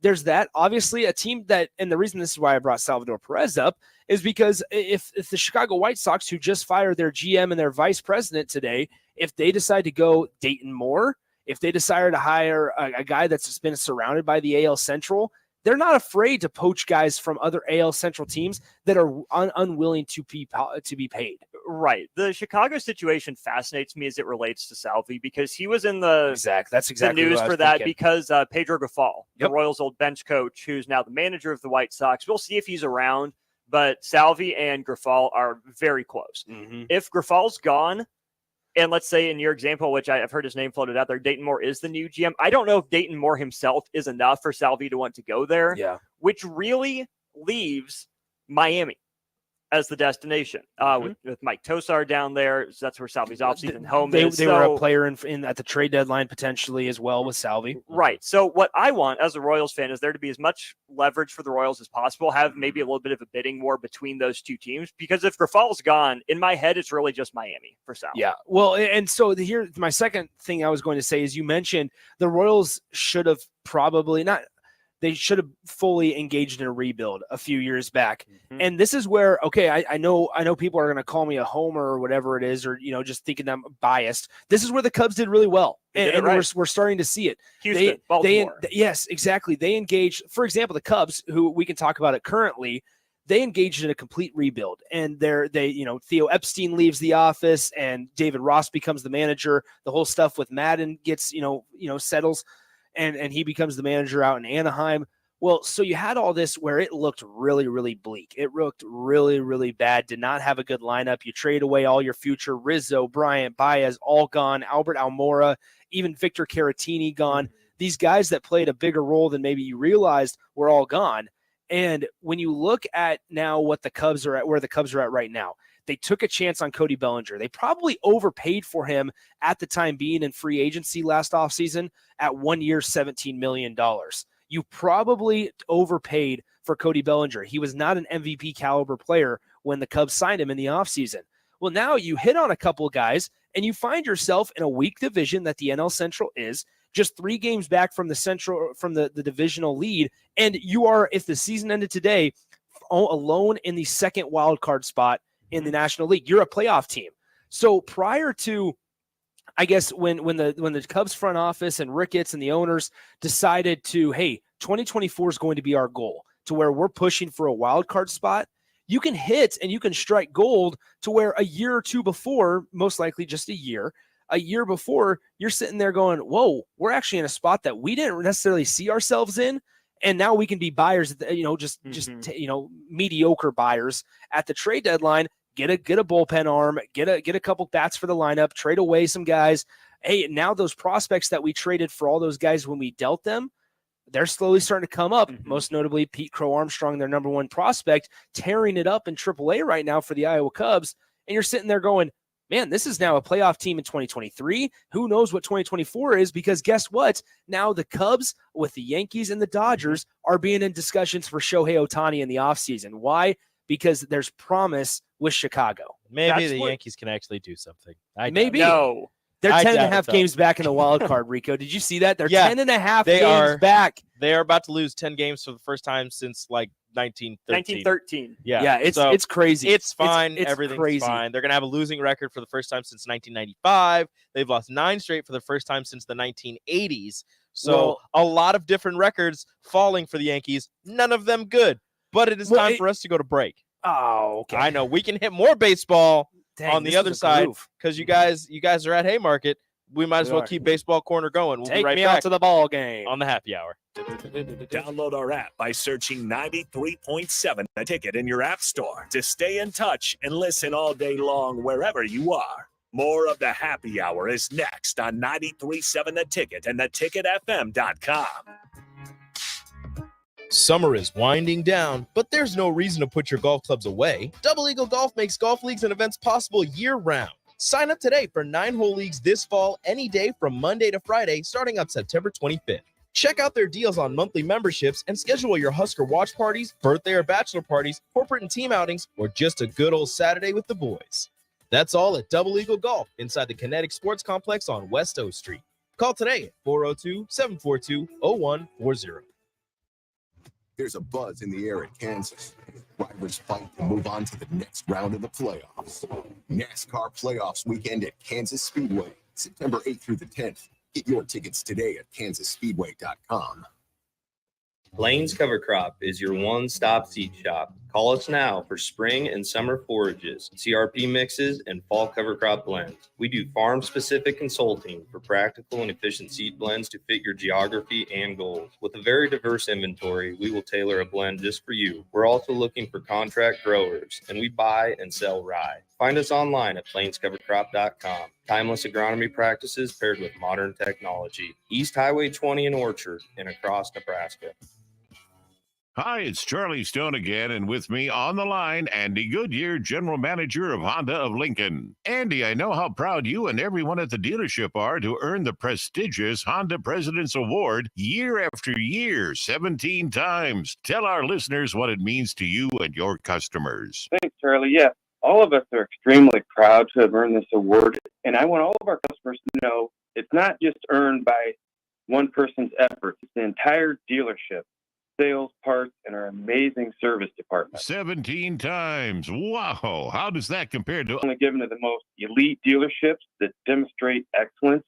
there's that. Obviously, a team that, and the reason this is why I brought Salvador Perez up is because if the Chicago White Sox, who just fired their GM and their vice president today, if they decide to go Dayton Moore, if they decide to hire a guy that's been surrounded by the AL Central, they're not afraid to poach guys from other AL Central teams that are unwilling to be paid. Right. The Chicago situation fascinates me as it relates to Salvi, because he was in the that's exactly the news what I for was that thinking. because Pedro Grifol, the Royals' old bench coach, who's now the manager of the White Sox. We'll see if he's around, but Salvi and Grifol are very close. If Grifol's gone, and let's say in your example, which I've heard his name floated out there, Dayton Moore is the new GM. I don't know if Dayton Moore himself is enough for Salvi to want to go there. Yeah. Which really leaves Miami as the destination with Mike Tosar down there. So that's where Salvi's offseason home is. They were a player in at the trade deadline potentially as well with Salvi. Right. So what I want as a Royals fan is there to be as much leverage for the Royals as possible, have maybe a little bit of a bidding war between those two teams, because if Grifol's gone, in my head, it's really just Miami for Salvi. Yeah. Well, and so here, my second thing I was going to say is you mentioned the Royals should have probably not. They should have fully engaged in a rebuild a few years back. And this is where, okay, I know people are going to call me a homer or whatever it is, or, just thinking I'm biased. This is where the Cubs did really well. And we're starting to see it. Houston, Baltimore. Yes, exactly. They engaged, for example, the Cubs, who we can talk about it currently, they engaged in a complete rebuild, and Theo Epstein leaves the office and David Ross becomes the manager. The whole stuff with Madden gets, settles. And he becomes the manager out in Anaheim. Well, so you had all this where it looked really, really bleak. It looked really, really bad. Did not have a good lineup. You trade away all your future. Rizzo, Bryant, Baez, all gone. Albert Almora, even Victor Caratini gone. These guys that played a bigger role than maybe you realized were all gone. And when you look at now what the Cubs are at, where the Cubs are at right now, they took a chance on Cody Bellinger. They probably overpaid for him at the time being in free agency last offseason at 1 year, $17 million. You probably overpaid for Cody Bellinger. He was not an MVP caliber player when the Cubs signed him in the offseason. Well, now you hit on a couple of guys and you find yourself in a weak division that the NL Central is, just 3 games back from the divisional lead. And you are, if the season ended today, alone in the second wild card spot in the National League. You're a playoff team. So prior to, I guess, when the Cubs front office and Ricketts and the owners decided to, hey, 2024 is going to be our goal, to where we're pushing for a wild card spot, you can hit and you can strike gold to where a year or two before, most likely just a year before, you're sitting there going, whoa, we're actually in a spot that we didn't necessarily see ourselves in. And now we can be buyers, mediocre buyers at the trade deadline. Get a bullpen arm, get a couple bats for the lineup, trade away some guys. Hey, now those prospects that we traded for all those guys when we dealt them, they're slowly starting to come up. Most notably, Pete Crow Armstrong, their number one prospect, tearing it up in AAA right now for the Iowa Cubs. And you're sitting there going, man, this is now a playoff team in 2023. Who knows what 2024 is? Because guess what? Now the Cubs with the Yankees and the Dodgers are being in discussions for Shohei Ohtani in the offseason. Why? Because there's promise with Chicago. Maybe the Yankees can actually do something. Maybe. No. They're I 10 and a doubt half it, games back in the wild card, Rico. Did you see that? They're Yeah, 10 and a half they games are back. They are about to lose 10 games for the first time since like 1913. Yeah, it's crazy. It's fine. It's Everything's crazy. fine. They're going to have a losing record for the first time since 1995. They've lost 9 straight for the first time since the 1980s. So Well- a lot of different records falling for the Yankees. None of them good. But it is time for us to go to break. Oh, okay. I know we can hit more baseball on this the other is a side groove. because you guys are at Haymarket. We might as We well are. keep baseball corner going. We'll Take be right me back out to the ball game. on the happy hour. Download our app by searching 93.7 The Ticket in your app store to stay in touch and listen all day long wherever you are. More of the happy hour is next on 93.7 The Ticket and theticketfm.com. Summer is winding down, but there's no reason to put your golf clubs away. Double Eagle Golf makes golf leagues and events possible year-round. Sign up today for 9-hole leagues this fall, any day from Monday to Friday, starting on September 25th. Check out their deals on monthly memberships and schedule your Husker watch parties, birthday or bachelor parties, corporate and team outings, or just a good old Saturday with the boys. That's all at Double Eagle Golf inside the Kinetic Sports Complex on West O Street. Call today at 402-742-0140. There's a buzz in the air at Kansas. Drivers fight to move on to the next round of the playoffs. NASCAR Playoffs weekend at Kansas Speedway, September 8th through the 10th. Get your tickets today at kansasspeedway.com. Lane's Cover Crop is your one-stop seed shop. Call us now for spring and summer forages, CRP mixes, and fall cover crop blends. We do farm-specific consulting for practical and efficient seed blends to fit your geography and goals. With a very diverse inventory, we will tailor a blend just for you. We're also looking for contract growers, and we buy and sell rye. Find us online at plainscovercrop.com. Timeless agronomy practices paired with modern technology. East Highway 20 in Orchard and across Nebraska. Hi, it's Charlie Stone again, and with me on the line, Andy Goodyear, General Manager of Honda of Lincoln. Andy, I know how proud you and everyone at the dealership are to earn the prestigious Honda President's Award year after year, 17 times. Tell our listeners what it means to you and your customers. Thanks, Charlie. Yeah, all of us are extremely proud to have earned this award, and I want all of our customers to know it's not just earned by one person's effort. It's the entire dealership, sales, parts, and our amazing service department. 17 times. Wow. How does that compare to... Only given to the most elite dealerships that demonstrate excellence.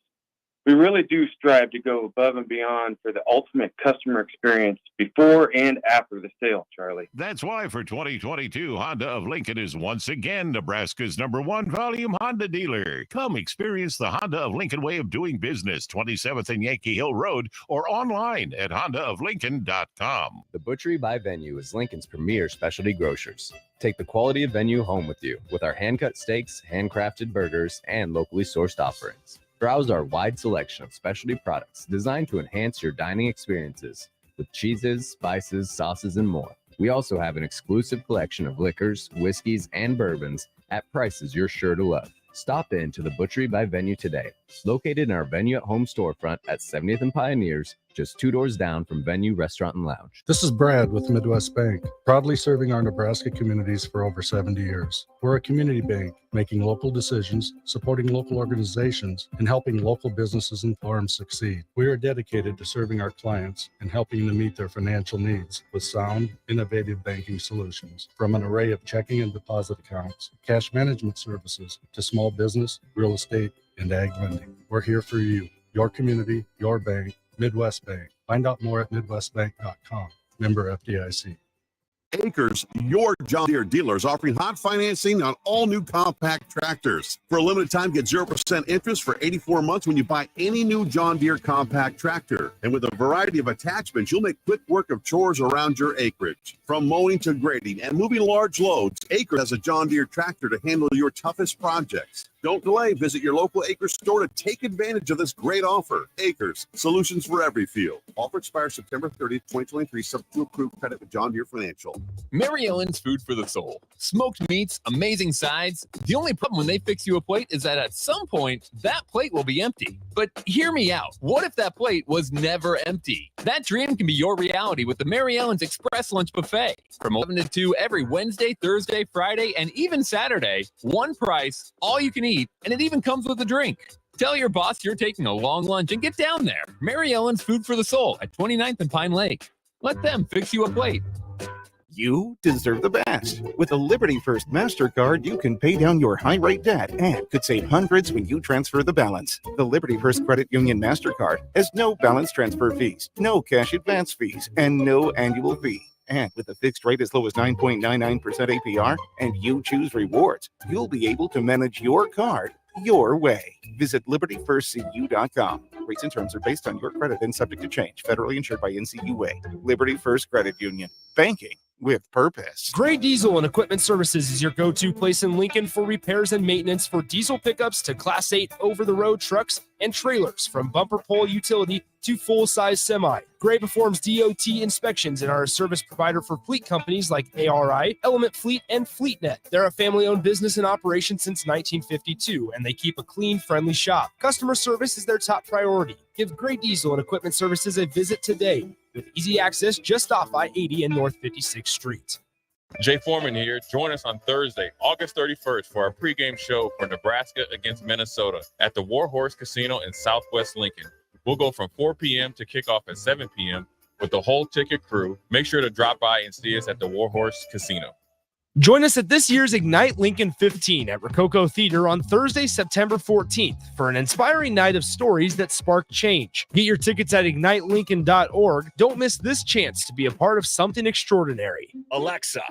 We really do strive to go above and beyond for the ultimate customer experience before and after the sale, Charlie. That's why for 2022, Honda of Lincoln is once again Nebraska's #1 volume Honda dealer. Come experience the Honda of Lincoln way of doing business, 27th and Yankee Hill Road, or online at hondaoflincoln.com. The Butchery by Venue is Lincoln's premier specialty grocers. Take the quality of Venue home with you with our hand-cut steaks, handcrafted burgers, and locally sourced offerings. Browse our wide selection of specialty products designed to enhance your dining experiences with cheeses, spices, sauces, and more. We also have an exclusive collection of liquors, whiskeys, and bourbons at prices you're sure to love. Stop in to the Butchery by Venue today, located in our Venue at Home storefront at 70th and Pioneers, just 2 doors down from Venue Restaurant and Lounge. This is Brad with Midwest Bank, proudly serving our Nebraska communities for over 70 years. We're a community bank, making local decisions, supporting local organizations, and helping local businesses and farms succeed. We are dedicated to serving our clients and helping them meet their financial needs with sound, innovative banking solutions. From an array of checking and deposit accounts, cash management services, to small business, real estate, and ag lending. We're here for you, your community, your bank, Midwest Bank. Find out more at midwestbank.com. Member FDIC. Acres, your John Deere dealers offering hot financing on all new compact tractors. For a limited time, get 0% interest for 84 months when you buy any new John Deere compact tractor. And with a variety of attachments, you'll make quick work of chores around your acreage. From mowing to grading and moving large loads, Acres has a John Deere tractor to handle your toughest projects. Don't delay. Visit your local Acres store to take advantage of this great offer. Acres, solutions for every field. Offer expires September 30th, 2023, subject to approved credit with John Deere Financial. Mary Ellen's Food for the Soul. Smoked meats, amazing sides. The only problem when they fix you a plate is that at some point, that plate will be empty. But hear me out. What if that plate was never empty? That dream can be your reality with the Mary Ellen's Express Lunch Buffet. From 11 to 2 every Wednesday, Thursday, Friday, and even Saturday. One price, all you can eat, and it even comes with a drink. Tell your boss you're taking a long lunch and get down there. Mary Ellen's Food for the Soul at 29th and Pine Lake. Let them fix you a plate. You deserve the best. With a Liberty First MasterCard, you can pay down your high-rate debt and could save hundreds when you transfer the balance. The Liberty First Credit Union MasterCard has no balance transfer fees, no cash advance fees, and no annual fee. And with a fixed rate as low as 9.99% APR and you choose rewards, you'll be able to manage your card your way. Visit libertyfirstcu.com. Rates and terms are based on your credit and subject to change. Federally insured by NCUA. Liberty First Credit Union. Banking with purpose. Gray Diesel and Equipment Services is your go-to place in Lincoln for repairs and maintenance for diesel pickups to Class 8 over-the-road trucks and trailers, from bumper pole utility to full-size semi. Gray performs DOT inspections and are a service provider for fleet companies like ARI, Element Fleet, and FleetNet. They're a family-owned business in operation since 1952, and they keep a clean, friendly shop. Customer service is their top priority. Give Gray Diesel and Equipment Services a visit today, with easy access just off I-80 and North 56th Street. Jay Foreman here. Join us on Thursday, August 31st for our pregame show for Nebraska against Minnesota at the Warhorse Casino in Southwest Lincoln. We'll go from 4 p.m. to kickoff at 7 p.m. with the whole ticket crew. Make sure to drop by and see us at the Warhorse Casino. Join us at this year's Ignite Lincoln 15 at Rococo Theater on Thursday, September 14th for an inspiring night of stories that spark change. Get your tickets at ignitelincoln.org. Don't miss this chance to be a part of something extraordinary. Alexa,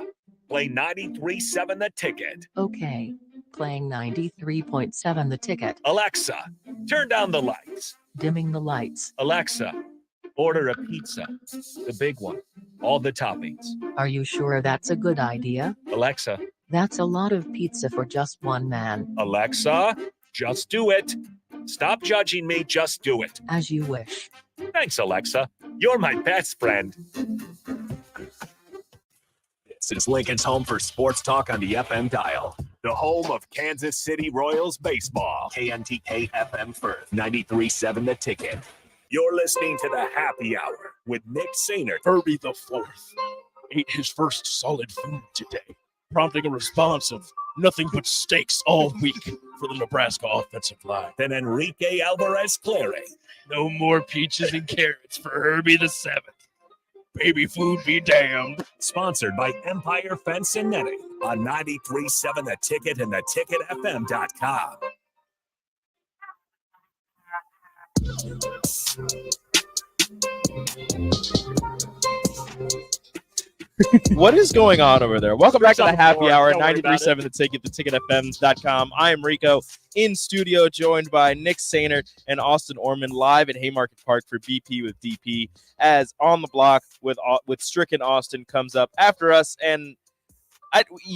play 93.7 The Ticket. Okay, playing 93.7 The Ticket. Alexa, turn down the lights. Dimming the lights. Alexa, order a pizza, the big one, all the toppings. Are you sure that's a good idea? Alexa. That's a lot of pizza for just one man. Alexa, just do it. Stop judging me, just do it. As you wish. Thanks, Alexa. You're my best friend. This is Lincoln's home for sports talk on the FM dial. The home of Kansas City Royals baseball. KNTK FM Firth, 93.7 The Ticket. You're listening to the Happy Hour with Nick Sainer. Herbie the Fourth ate his first solid food today, prompting a response of nothing but steaks all week for the Nebraska offensive line. Then Enrique Alvarez Clary. No more peaches and carrots for Herbie the Seventh. Baby food be damned. Sponsored by Empire Fence and Netting on 93.7 The Ticket and theticketfm.com. What is going on over there? Welcome back to the Happy Hour, Don't worry about 93.7 The Ticket, theticketfm.com. I am Rico, in studio, joined by Nick Sainer and Austin Orman, live at Haymarket Park for BP with DP, as On the Block with Stricken Austin comes up after us. And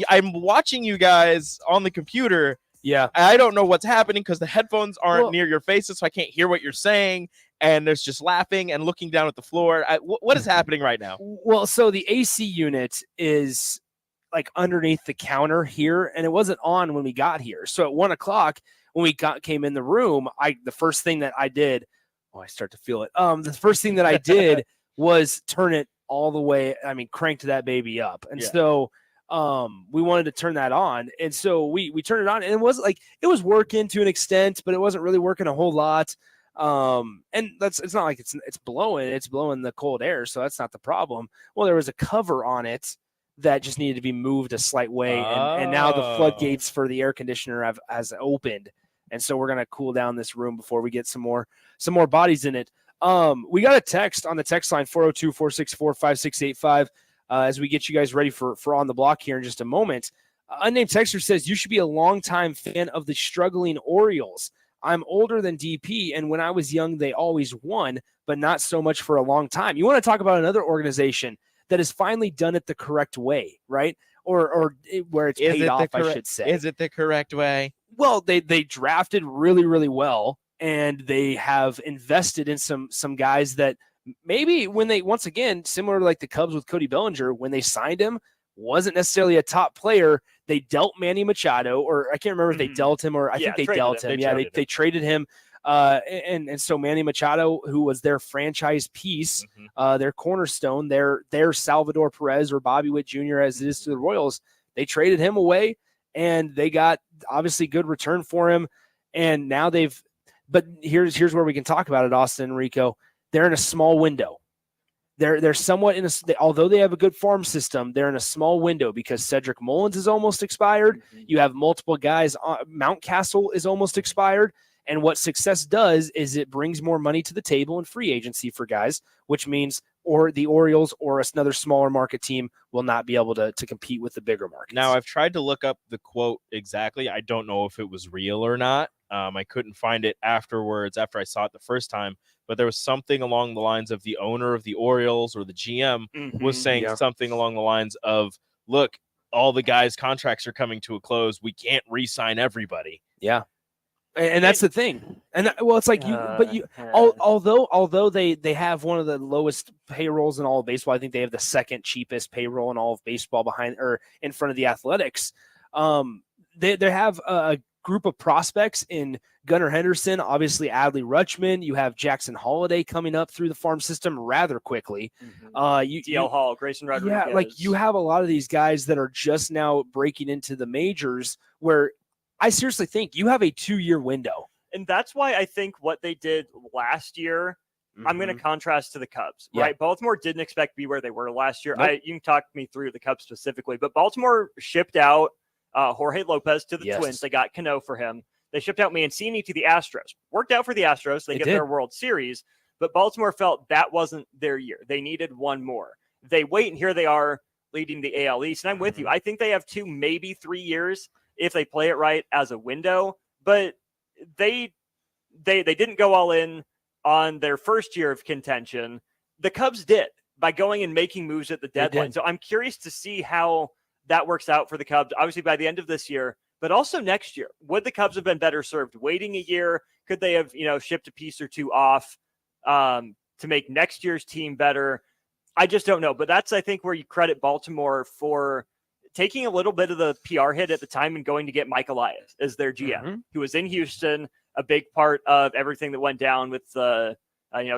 I'm watching you guys on the computer. Yeah. I don't know what's happening because the headphones aren't near your faces, so I can't hear what you're saying. And there's just laughing and looking down at the floor. What is happening right now? Well, so the AC unit is like underneath the counter here, and it wasn't on when we got here. So at 1 o'clock when we came in the room, the first thing that I did, I start to feel it. The first thing that I did was turn it all the way. I mean, cranked that baby up, and so we wanted to turn that on, and so we turned it on, and it was like it was working to an extent, but it wasn't really working a whole lot. And it's not like it's blowing the cold air, so that's not the problem. Well, there was a cover on it that just needed to be moved a slight way, and now the floodgates for the air conditioner has opened, and so we're gonna cool down this room before we get some more bodies in it. We got a text on the text line 402-464-5685 as we get you guys ready for On the Block here in just a moment. Unnamed texter says you should be a longtime fan of the struggling Orioles. I'm older than DP, and when I was young, they always won, but not so much for a long time. You want to talk about another organization that has finally done it the correct way, right? Or where it's paid off, I should say. Is it the correct way? Well, they drafted really, really well, and they have invested in some guys that maybe when they, once again, similar to like the Cubs with Cody Bellinger, when they signed him, wasn't necessarily a top player. They dealt Manny Machado, or I can't remember if they dealt him, or I think they dealt him. They traded him. And so Manny Machado, who was their franchise piece, their cornerstone, their Salvador Perez or Bobby Witt Jr. as it is to the Royals, they traded him away, and they got obviously good return for him. And now but here's where we can talk about it, Austin and Rico. They're in a small window. They're somewhat although they have a good farm system, they're in a small window because Cedric Mullins is almost expired. You have multiple guys. Mountcastle is almost expired. And what success does is it brings more money to the table in free agency for guys, which means or the Orioles or another smaller market team will not be able to compete with the bigger markets. Now, I've tried to look up the quote exactly. I don't know if it was real or not. I couldn't find it afterwards after I saw it the first time, but there was something along the lines of the owner of the Orioles or the GM was saying something along the lines of, look, all the guys' contracts are coming to a close. We can't re-sign everybody. Yeah. And that's the thing. And well, it's like although they have one of the lowest payrolls in all of baseball, I think they have the second cheapest payroll in all of baseball behind or in front of the Athletics. They have a group of prospects in Gunnar Henderson, obviously Adley Rutschman. You have Jackson Holiday coming up through the farm system rather quickly. DL Hall, Grayson Rodriguez. Yeah, like you have a lot of these guys that are just now breaking into the majors where I seriously think you have a 2-year window. And that's why I think what they did last year, I'm going to contrast to the Cubs, right? Baltimore didn't expect to be where they were last year. Nope. You can talk me through the Cubs specifically, but Baltimore shipped out Jorge Lopez to the Twins. They got Cano for him. They shipped out Mancini to the Astros. Worked out for the Astros. They get their World Series, but Baltimore felt that wasn't their year. They needed one more. They wait, and here they are leading the AL East. And I'm with you. I think they have 2, maybe 3 years if they play it right as a window, but they didn't go all in on their first year of contention. The Cubs did by going and making moves at the deadline. So I'm curious to see how that works out for the Cubs, obviously by the end of this year, but also next year. Would the Cubs have been better served waiting a year? Could they have, shipped a piece or two off to make next year's team better? I just don't know. But that's, I think, where you credit Baltimore for taking a little bit of the PR hit at the time and going to get Mike Elias as their GM, who was in Houston, a big part of everything that went down with the,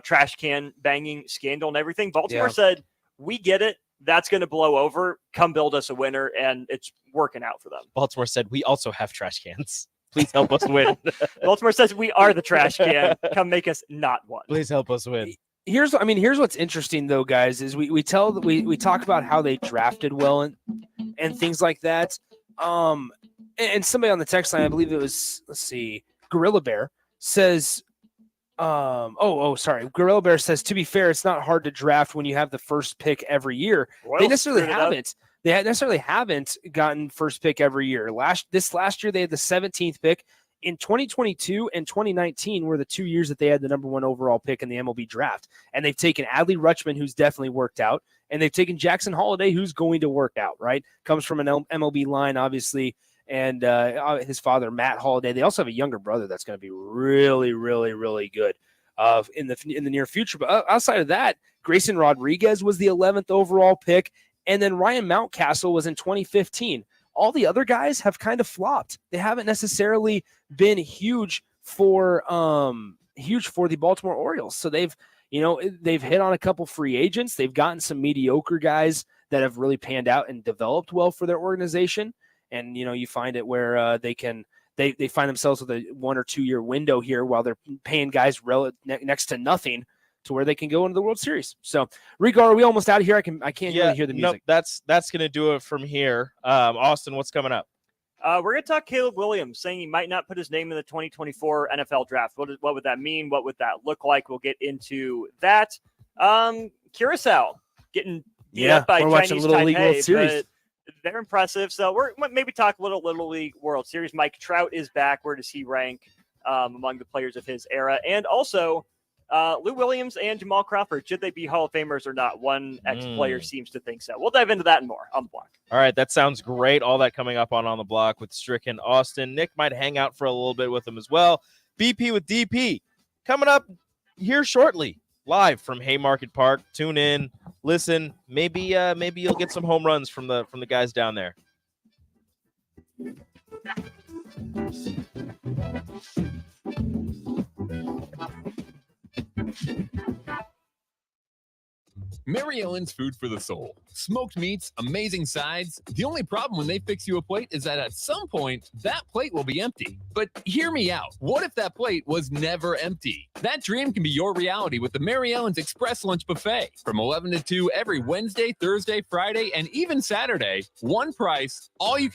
trash can banging scandal and everything. Baltimore said, we get it. That's going to blow over. Come build us a winner. And it's working out for them. Baltimore said, we also have trash cans. Please help us win. Baltimore says, we are the trash can. Come make us not one. Please help us win. Here's what's interesting though, guys, is we talk about how they drafted well and things like that. And somebody on the text line, I believe it was, Gorilla Bear says, Gorilla Bear says, to be fair, it's not hard to draft when you have the first pick every year. They necessarily haven't. They necessarily haven't gotten first pick every year. Last year, they had the 17th pick. In 2022 and 2019 were the 2 years that they had the number 1 overall pick in the MLB draft. And they've taken Adley Rutschman, who's definitely worked out. And they've taken Jackson Holiday, who's going to work out, right? Comes from an MLB line, obviously. And his father, Matt Holiday. They also have a younger brother that's going to be really, really, really good in the near future. But outside of that, Grayson Rodriguez was the 11th overall pick. And then Ryan Mountcastle was in 2015. All the other guys have kind of flopped. They haven't necessarily been huge for the Baltimore Orioles. So they've hit on a couple free agents. They've gotten some mediocre guys that have really panned out and developed well for their organization. And, you find it where they find themselves with a 1 or 2 year window here while they're paying guys next to nothing to where they can go into the World Series. So, Rico, are we almost out of here? I can't really hear the music. Nope, that's going to do it from here. Austin, what's coming up? We're going to talk Caleb Williams, saying he might not put his name in the 2024 NFL draft. What would that mean? What would that look like? We'll get into that. Curacao getting beat up by Chinese Little League World Taipei, Series. but they're impressive. So we're maybe talk Little League World Series. Mike Trout is back. Where does he rank among the players of his era? And also, Lou Williams and Jamal Crawford, should they be Hall of Famers or not? One ex-player seems to think so. We'll dive into that and more on the block. All right, that sounds great. All that coming up on the block with Strick and Austin. Nick might hang out for a little bit with them as well. BP with DP coming up here shortly, live from Haymarket Park. Tune in, listen. Maybe you'll get some home runs from the guys down there. Mary Ellen's Food for the Soul. Smoked meats, amazing sides. The only problem when they fix you a plate is that at some point, that plate will be empty. But hear me out. What if that plate was never empty? That dream can be your reality with the Mary Ellen's Express Lunch Buffet. From 11 to 2 every Wednesday, Thursday, Friday, and even Saturday. One price, all you can